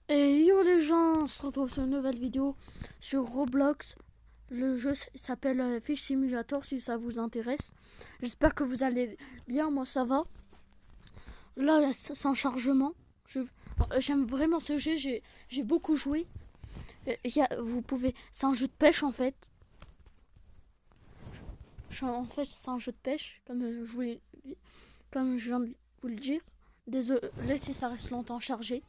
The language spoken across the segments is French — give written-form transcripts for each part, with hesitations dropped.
Et yo les gens, on se retrouve sur une nouvelle vidéo sur Roblox. Le jeu s'appelle Fish Simulator si ça vous intéresse. J'espère que vous allez bien, moi ça va. Là c'est en chargement. J'aime vraiment ce jeu, j'ai beaucoup joué. Vous pouvez, c'est un jeu de pêche en fait. En fait c'est un jeu de pêche comme je viens de vous le dire. Désolé si ça reste longtemps chargé.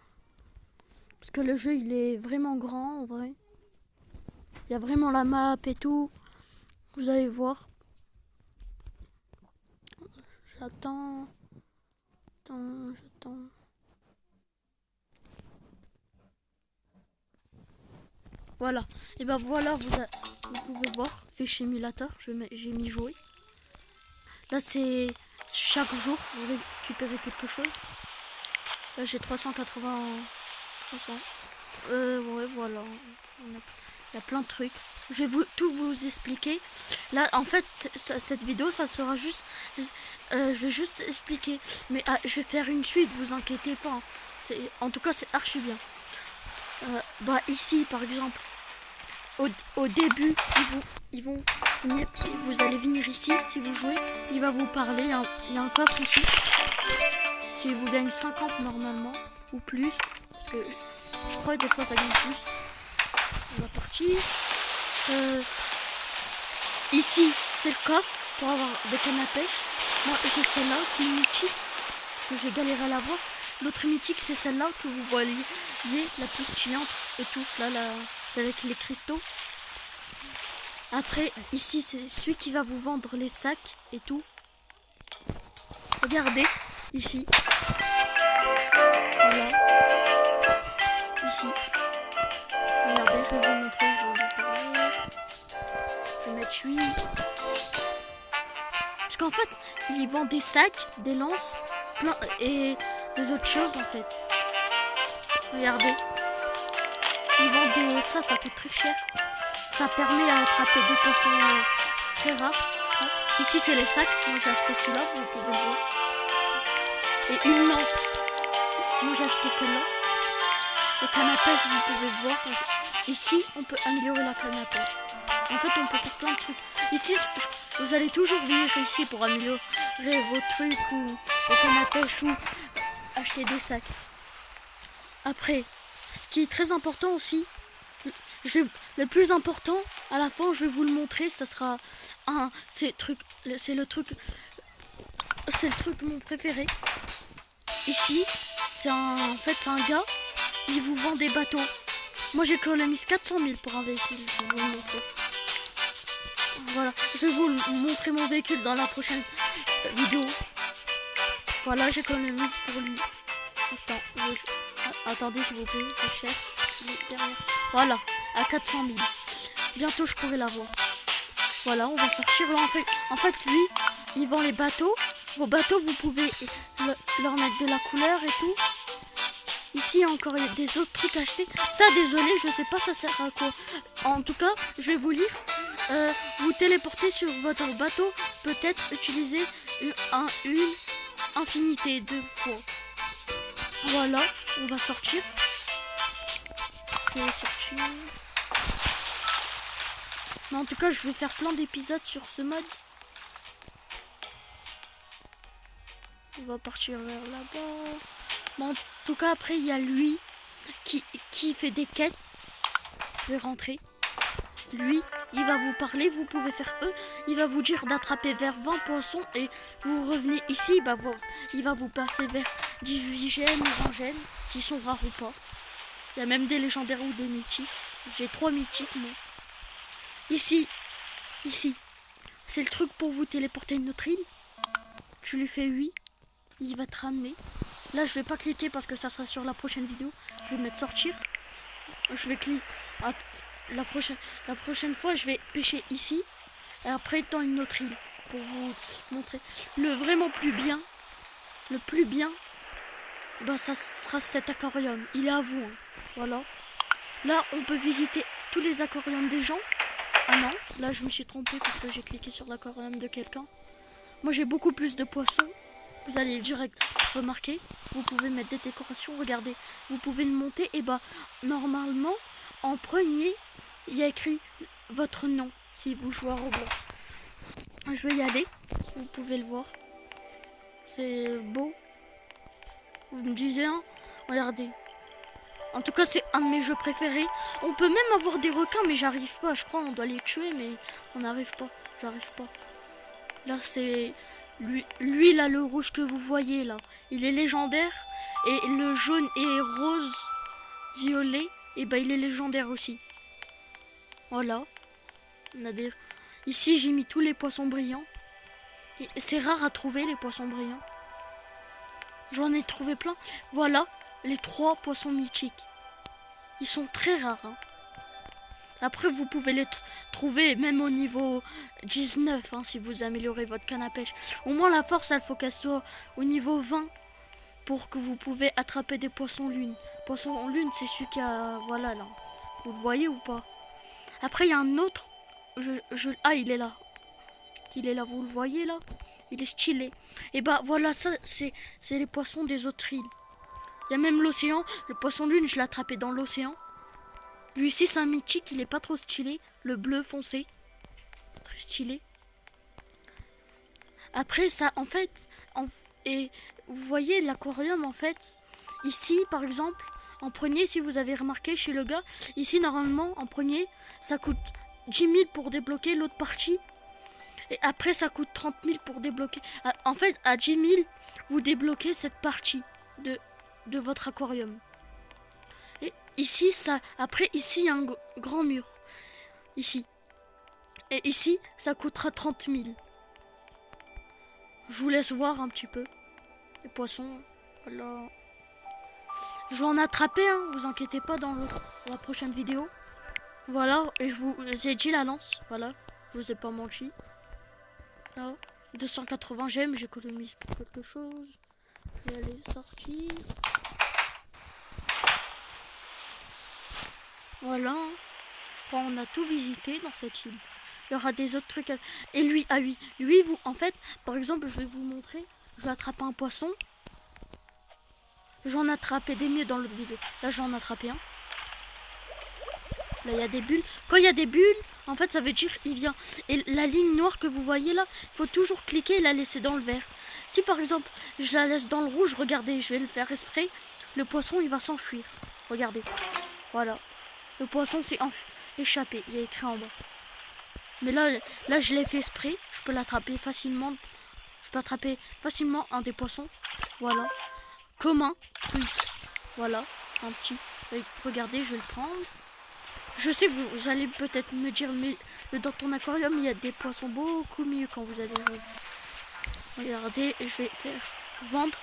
Parce que le jeu il est vraiment grand en vrai. Il y a vraiment la map et tout. Vous allez voir. J'attends. J'attends. Voilà. Et ben voilà, vous pouvez voir. Fish Simulator, j'ai mis jouer. Là, c'est chaque jour, vous récupérez quelque chose. Là, j'ai 380. 300. Ouais, voilà. Il y a plein de trucs. Je vais tout vous expliquer. Là, en fait, cette vidéo, ça sera juste... je vais juste expliquer. Mais je vais faire une suite, vous inquiétez pas. En tout cas, c'est archi bien. Bah, ici, par exemple, au début, ils vont venir, vous allez venir ici, si vous jouez, il va vous parler. Il y a un coffre ici, qui vous gagne 50 normalement, ou plus. Parce que je crois que des fois, ça gagne plus. On va partir. Ici, c'est le coffre pour avoir des cannes à pêche. Moi, j'ai celle-là qui est mythique, parce que j'ai galéré à la voir. L'autre mythique, c'est celle-là que vous voyez, la plus stylante et tous là, c'est avec les cristaux. Après, ici, c'est celui qui va vous vendre les sacs et tout. Regardez, ici. Voilà. Ici. Regardez, je vais vous montrer. Je vais mettre 8. Parce qu'en fait, ils vendent des sacs, des lances, plein et des autres choses en fait. Regardez. Ils vendent des... Ça coûte très cher. Ça permet à attraper des poissons très rares. Ici, c'est les sacs. Moi, j'ai acheté celui-là, vous pouvez voir. Et une lance. Moi, j'ai acheté celle-là. Les cannes à pêche, vous pouvez voir. Ici, on peut améliorer la canne à pêche. En fait, on peut faire plein de trucs. Ici, vous allez toujours venir ici pour améliorer vos trucs ou vos cannes à pêche ou acheter des sacs. Après, ce qui est très important aussi, le plus important, à la fin, je vais vous le montrer. Ça sera c'est le truc mon préféré. Ici, en fait, c'est un gars. Il vous vend des bateaux. Moi, j'économise 400 000 pour un véhicule. Je vais vous le montrer. Voilà, je vais vous montrer mon véhicule dans la prochaine vidéo. Voilà, j'économise pour lui. Attendez, s'il vous plaît, je cherche derrière. Voilà, à 400 000. Bientôt, je pourrai l'avoir. Voilà, on va sortir. Là, en fait, lui, il vend les bateaux. Vos bateaux, vous pouvez leur mettre de la couleur et tout. Ici, encore, il y a des autres trucs à acheter. Ça, désolé, je sais pas ça sert à quoi. En tout cas, je vais vous lire. Vous téléportez sur votre bateau, peut-être utiliser une infinité de fois. Voilà, on va sortir. Mais en tout cas, je vais faire plein d'épisodes sur ce mode. On va partir vers là-bas. Bon, en tout cas, après, il y a lui qui fait des quêtes. Je vais rentrer. Lui, il va vous parler, vous pouvez faire il va vous dire d'attraper vers 20 poissons et vous revenez ici, il va vous passer vers 18 gemmes ou 20 gemmes, s'ils sont rares ou pas. Il y a même des légendaires ou des mythiques. J'ai 3 mythiques, moi. Ici, c'est le truc pour vous téléporter une autre île. Tu lui fais 8, il va te ramener. Là, je vais pas cliquer parce que ça sera sur la prochaine vidéo. Je vais mettre sortir. Je vais cliquer. La prochaine fois, je vais pêcher ici et après dans une autre île pour vous montrer. Le plus bien, ça sera cet aquarium. Il est à vous. Hein. Voilà. Là, on peut visiter tous les aquariums des gens. Ah non, là je me suis trompée parce que j'ai cliqué sur l'aquarium de quelqu'un. Moi, j'ai beaucoup plus de poissons. vous allez direct remarquer. Vous pouvez mettre des décorations, regardez. Vous pouvez le monter et bah normalement en premier il y a écrit votre nom si vous jouez à Roblox. Je vais y aller, vous pouvez le voir. C'est beau. Vous me disiez, hein? Regardez. En tout cas, c'est un de mes jeux préférés. On peut même avoir des requins, mais j'arrive pas. Je crois on doit les tuer, mais on n'arrive pas. J'arrive pas. Là, c'est... Lui, là, le rouge que vous voyez, là. Il est légendaire. Et le jaune et rose, violet, et ben il est légendaire aussi. Voilà. On a des... Ici, j'ai mis tous les poissons brillants. C'est rare à trouver, les poissons brillants. J'en ai trouvé plein. Voilà, les 3 poissons mythiques. Ils sont très rares. Hein. Après, vous pouvez les trouver même au niveau 19, hein, si vous améliorez votre canne à pêche. Au moins, la force, il faut qu'elle soit au niveau 20 pour que vous pouvez attraper des poissons lune. Poisson lune, c'est celui qui a... Voilà, là. Vous le voyez ou pas? Après, il y a un autre. Ah, il est là. Il est là, vous le voyez, là? Il est stylé. Et bah, voilà, ça, c'est les poissons des autres îles. Il y a même l'océan. Le poisson lune, je l'ai attrapé dans l'océan. Lui ici, c'est un mythique. Il est pas trop stylé. Le bleu foncé. Très stylé. Après, ça, en fait... Et vous voyez, l'aquarium, en fait... Ici, par exemple, en premier, si vous avez remarqué chez le gars... Ici, normalement, en premier, ça coûte 10 000 pour débloquer l'autre partie. Et après, ça coûte 30 000 pour débloquer. En fait, à 10 000, vous débloquez cette partie de votre aquarium. Et ici, ça. Après, ici, il y a un grand mur. Ici. Et ici, ça coûtera 30 000. Je vous laisse voir un petit peu. Les poissons. Voilà. Je vais en attraper, hein, vous inquiétez pas dans la prochaine vidéo. Voilà, et je vous ai dit la lance. Voilà, je vous ai pas menti. Là, 280 gemmes, j'économise pour quelque chose. Et elle est sortie. Voilà. On a tout visité dans cette île. Il y aura des autres trucs. Et lui, ah oui, lui, vous, en fait, par exemple, je vais vous montrer. Je vais attraper un poisson. J'en ai attrapé des mieux dans l'autre vidéo. Là, j'en ai attrapé un. Là, il y a des bulles. Quand il y a des bulles, en fait, ça veut dire il vient. Et la ligne noire que vous voyez là, il faut toujours cliquer et la laisser dans le vert. Si par exemple, je la laisse dans le rouge, regardez, je vais le faire exprès. Le poisson, il va s'enfuir. Regardez. Voilà. Le poisson s'est échappé. Il y a écrit en bas. Mais là, je l'ai fait exprès. Je peux l'attraper facilement. Je peux attraper facilement un des poissons. Voilà. Comme un truc. Voilà. Un petit. Regardez, je vais le prendre. Je sais que vous allez peut-être me dire, mais dans ton aquarium, il y a des poissons beaucoup mieux quand vous allez jouer. Regardez, je vais faire vendre.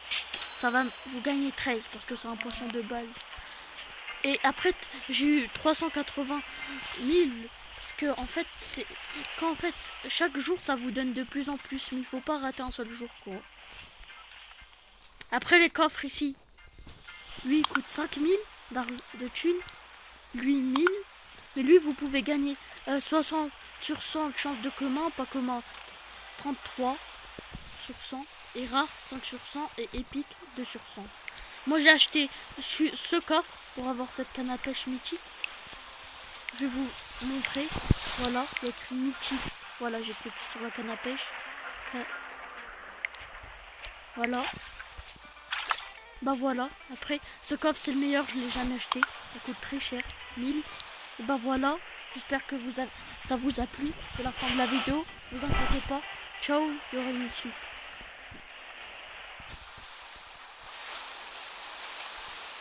Ça va vous gagner 13 parce que c'est un poisson de base. Et après, j'ai eu 380 000 parce que en fait, chaque jour, ça vous donne de plus en plus. Mais il faut pas rater un seul jour, quoi. Après, les coffres ici. Lui, il coûte 5 000 de thunes. Lui 1000, mais lui vous pouvez gagner 60 sur 100 de chance de commun, pas commun 33 sur 100 et rare 5 sur 100 et épique 2 sur 100. Moi j'ai acheté ce coffre pour avoir cette canne à pêche mythique. Je vais vous montrer. Voilà, il y a écrit mythique. Voilà, j'ai cliqué sur la canne à pêche. Voilà. Bah voilà, après ce coffre c'est le meilleur, je l'ai jamais acheté, ça coûte très cher, 1000. Et bah voilà, j'espère que ça vous a plu, c'est la fin de la vidéo, ne vous inquiétez pas, ciao, il y aura une suite.